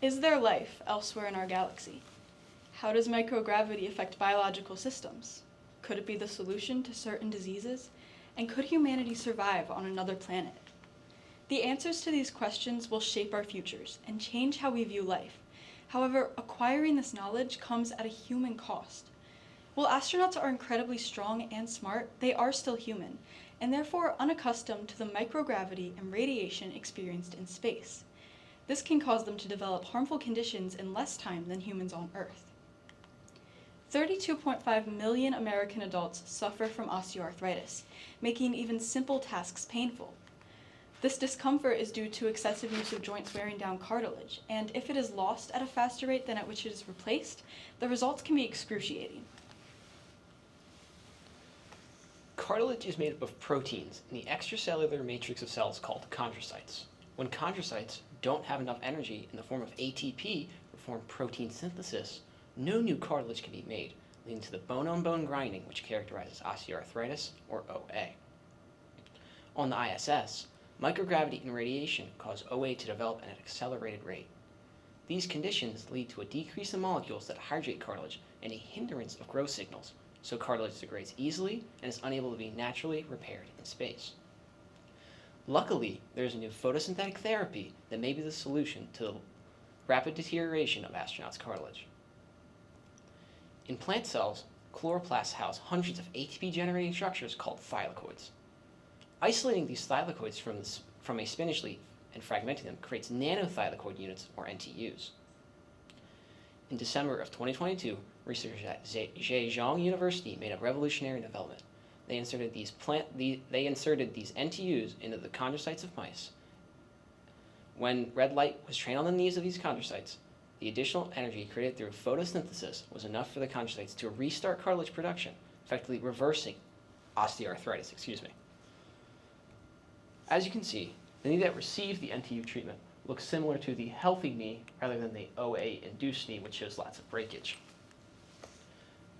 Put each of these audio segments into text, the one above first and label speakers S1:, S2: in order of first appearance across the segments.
S1: Is there life elsewhere in our galaxy? How does microgravity affect biological systems? Could it be the solution to certain diseases? And could humanity survive on another planet? The answers to these questions will shape our futures and change how we view life. However, acquiring this knowledge comes at a human cost. While astronauts are incredibly strong and smart, they are still human, and therefore unaccustomed to the microgravity and radiation experienced in space. This can cause them to develop harmful conditions in less time than humans on Earth. 32.5 million American adults suffer from osteoarthritis, making even simple tasks painful. This discomfort is due to excessive use of joints wearing down cartilage, and if it is lost at a faster rate than at which it is replaced, the results can be excruciating.
S2: Cartilage is made up of proteins in the extracellular matrix of cells called chondrocytes. When chondrocytes don't have enough energy in the form of ATP to perform protein synthesis, no new cartilage can be made, leading to the bone-on-bone grinding which characterizes osteoarthritis, or OA. On the ISS, microgravity and radiation cause OA to develop at an accelerated rate. These conditions lead to a decrease in molecules that hydrate cartilage and a hindrance of growth signals, so cartilage degrades easily and is unable to be naturally repaired in space. Luckily, there is a new photosynthetic therapy that may be the solution to the rapid deterioration of astronauts' cartilage. In plant cells, chloroplasts house hundreds of ATP-generating structures called thylakoids. Isolating these thylakoids from a spinach leaf and fragmenting them creates nano-thylakoid units, or NTUs. In December of 2022, researchers at Zhejiang University made a revolutionary development. They inserted these NTUs into the chondrocytes of mice. When red light was trained on the knees of these chondrocytes, the additional energy created through photosynthesis was enough for the chondrocytes to restart cartilage production, effectively reversing osteoarthritis. As you can see, the knee that received the NTU treatment looks similar to the healthy knee rather than the OA-induced knee, which shows lots of breakage.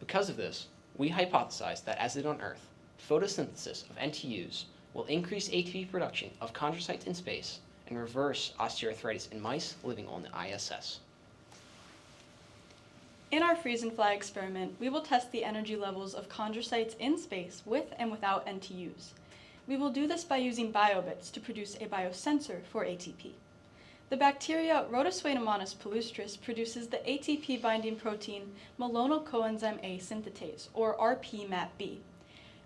S2: Because of this, we hypothesized that, as it on Earth, photosynthesis of NTUs will increase ATP production of chondrocytes in space and reverse osteoarthritis in mice living on the ISS.
S1: In our freeze and fly experiment, we will test the energy levels of chondrocytes in space with and without NTUs. We will do this by using biobits to produce a biosensor for ATP. The bacteria Rhodosuedomonas palustris produces the ATP-binding protein malonyl coenzyme A synthetase, or RP-MAPB.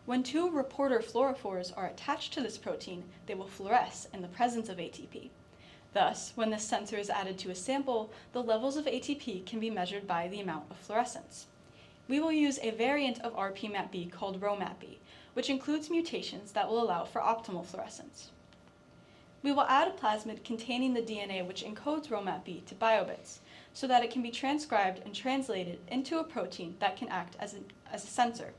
S1: When two reporter fluorophores are attached to this protein, they will fluoresce in the presence of ATP. Thus, when this sensor is added to a sample, the levels of ATP can be measured by the amount of fluorescence. We will use a variant of RP-MAPB called RHO-MAPB, which includes mutations that will allow for optimal fluorescence. We will add a plasmid containing the DNA which encodes RHO-MAPB to biobits, so that it can be transcribed and translated into a protein that can act as a sensor.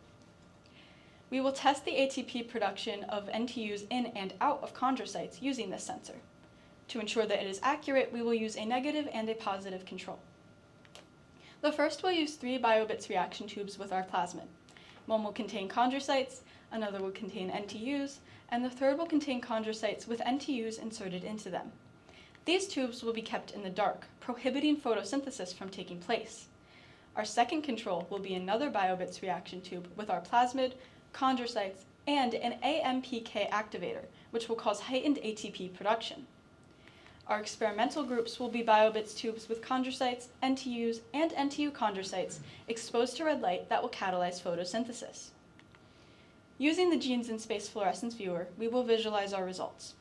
S1: We will test the ATP production of NTUs in and out of chondrocytes using this sensor. To ensure that it is accurate, we will use a negative and a positive control. The first will use 3 biobits reaction tubes with our plasmid. One will contain chondrocytes, another will contain NTUs, and the third will contain chondrocytes with NTUs inserted into them. These tubes will be kept in the dark, prohibiting photosynthesis from taking place. Our second control will be another biobits reaction tube with our plasmid, chondrocytes, and an AMPK activator, which will cause heightened ATP production. Our experimental groups will be biobits tubes with chondrocytes, NTUs, and NTU chondrocytes exposed to red light that will catalyze photosynthesis. Using the Genes in Space fluorescence viewer, we will visualize our results.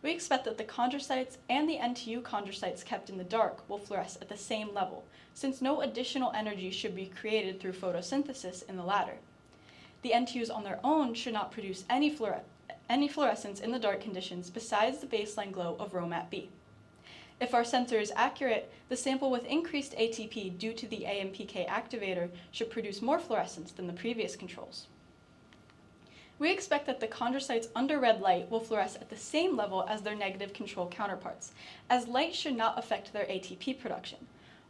S1: We expect that the chondrocytes and the NTU chondrocytes kept in the dark will fluoresce at the same level, since no additional energy should be created through photosynthesis in the latter. The NTUs on their own should not produce any fluorescence in the dark conditions besides the baseline glow of RHO-MAPB. If our sensor is accurate, the sample with increased ATP due to the AMPK activator should produce more fluorescence than the previous controls. We expect that the chondrocytes under red light will fluoresce at the same level as their negative control counterparts, as light should not affect their ATP production.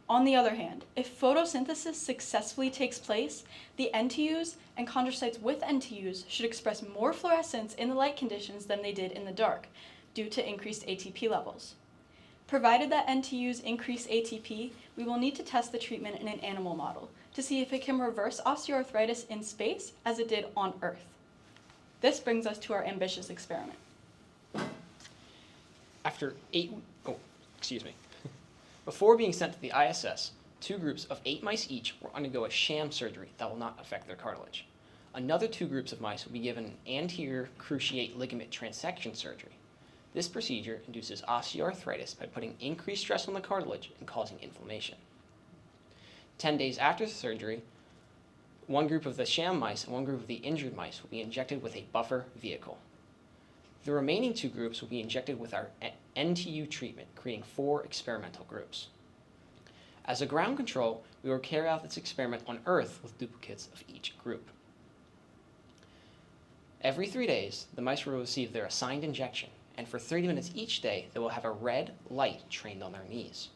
S1: On the other hand, if photosynthesis successfully takes place, the NTUs and chondrocytes with NTUs should express more fluorescence in the light conditions than they did in the dark, due to increased ATP levels. Provided that NTUs increase ATP, we will need to test the treatment in an animal model to see if it can reverse osteoarthritis in space as it did on Earth. This brings us to our ambitious experiment.
S2: Before being sent to the ISS, 2 groups of 8 mice each will undergo a sham surgery that will not affect their cartilage. Another 2 groups of mice will be given an anterior cruciate ligament transection surgery. This procedure induces osteoarthritis by putting increased stress on the cartilage and causing inflammation. 10 days after the surgery, 1 group of the sham mice and 1 group of the injured mice will be injected with a buffer vehicle. The remaining 2 groups will be injected with our NTU treatment, creating 4 experimental groups. As a ground control, we will carry out this experiment on Earth with duplicates of each group. Every 3 days, the mice will receive their assigned injection, and for 30 minutes each day, they will have a red light trained on their knees.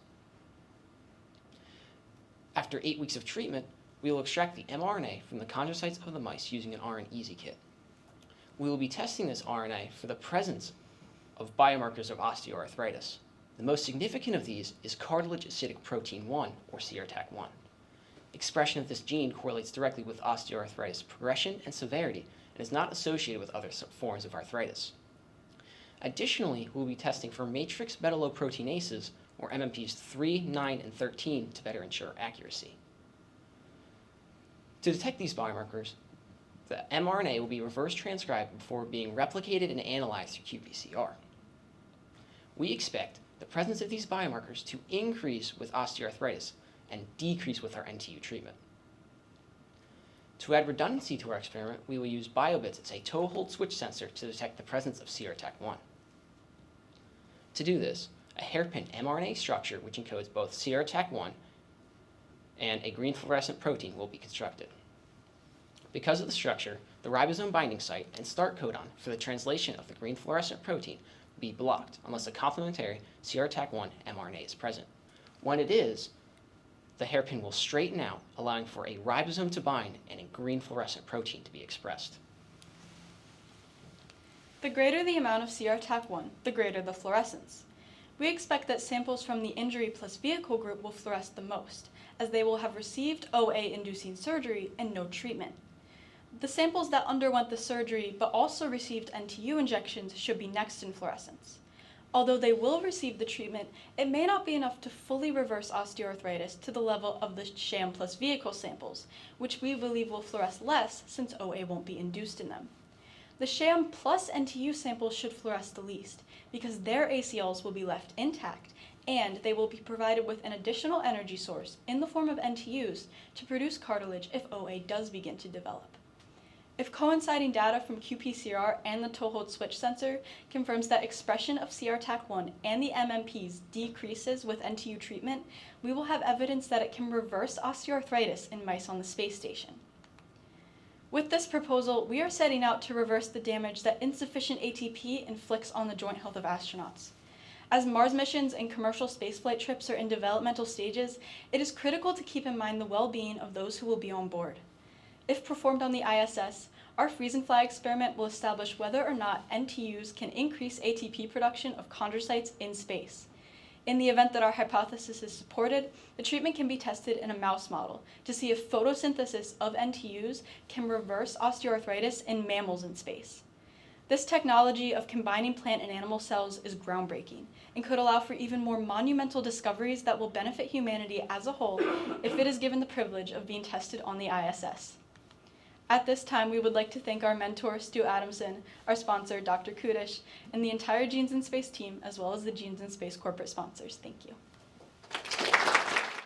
S2: After 8 weeks of treatment, we will extract the mRNA from the chondrocytes of the mice using an RNA-easy kit. We will be testing this RNA for the presence of biomarkers of osteoarthritis. The most significant of these is cartilage acidic protein 1, or CRTAC1. Expression of this gene correlates directly with osteoarthritis progression and severity and is not associated with other forms of arthritis. Additionally, we will be testing for matrix metalloproteinases, or MMPs 3, 9, and 13 to better ensure accuracy. To detect these biomarkers, the mRNA will be reverse transcribed before being replicated and analyzed through qPCR. We expect the presence of these biomarkers to increase with osteoarthritis and decrease with our NTU treatment. To add redundancy to our experiment, we will use BioBits as a toe hold switch sensor to detect the presence of CRTAC1. To do this, a hairpin mRNA structure which encodes both CRTAC1 and a green fluorescent protein will be constructed. Because of the structure, the ribosome binding site and start codon for the translation of the green fluorescent protein will be blocked unless a complementary CRTAC1 mRNA is present. When it is, the hairpin will straighten out, allowing for a ribosome to bind and a green fluorescent protein to be expressed.
S1: The greater the amount of CRTAC1, the greater the fluorescence. We expect that samples from the injury plus vehicle group will fluoresce the most, as they will have received OA-inducing surgery and no treatment. The samples that underwent the surgery but also received NTU injections should be next in fluorescence. Although they will receive the treatment, it may not be enough to fully reverse osteoarthritis to the level of the sham plus vehicle samples, which we believe will fluoresce less since OA won't be induced in them. The sham plus NTU samples should fluoresce the least, because their ACLs will be left intact, and they will be provided with an additional energy source in the form of NTUs to produce cartilage if OA does begin to develop. If coinciding data from qPCR and the toe hold switch sensor confirms that expression of CRTAC1 and the MMPs decreases with NTU treatment, we will have evidence that it can reverse osteoarthritis in mice on the space station. With this proposal, we are setting out to reverse the damage that insufficient ATP inflicts on the joint health of astronauts. As Mars missions and commercial spaceflight trips are in developmental stages, it is critical to keep in mind the well-being of those who will be on board. If performed on the ISS, our freeze and fly experiment will establish whether or not NTUs can increase ATP production of chondrocytes in space. In the event that our hypothesis is supported, the treatment can be tested in a mouse model to see if photosynthesis of NTUs can reverse osteoarthritis in mammals in space. This technology of combining plant and animal cells is groundbreaking and could allow for even more monumental discoveries that will benefit humanity as a whole if it is given the privilege of being tested on the ISS. At this time, we would like to thank our mentor, Stu Adamson, our sponsor, Dr. Kudish, and the entire Genes in Space team, as well as the Genes in Space corporate sponsors. Thank you.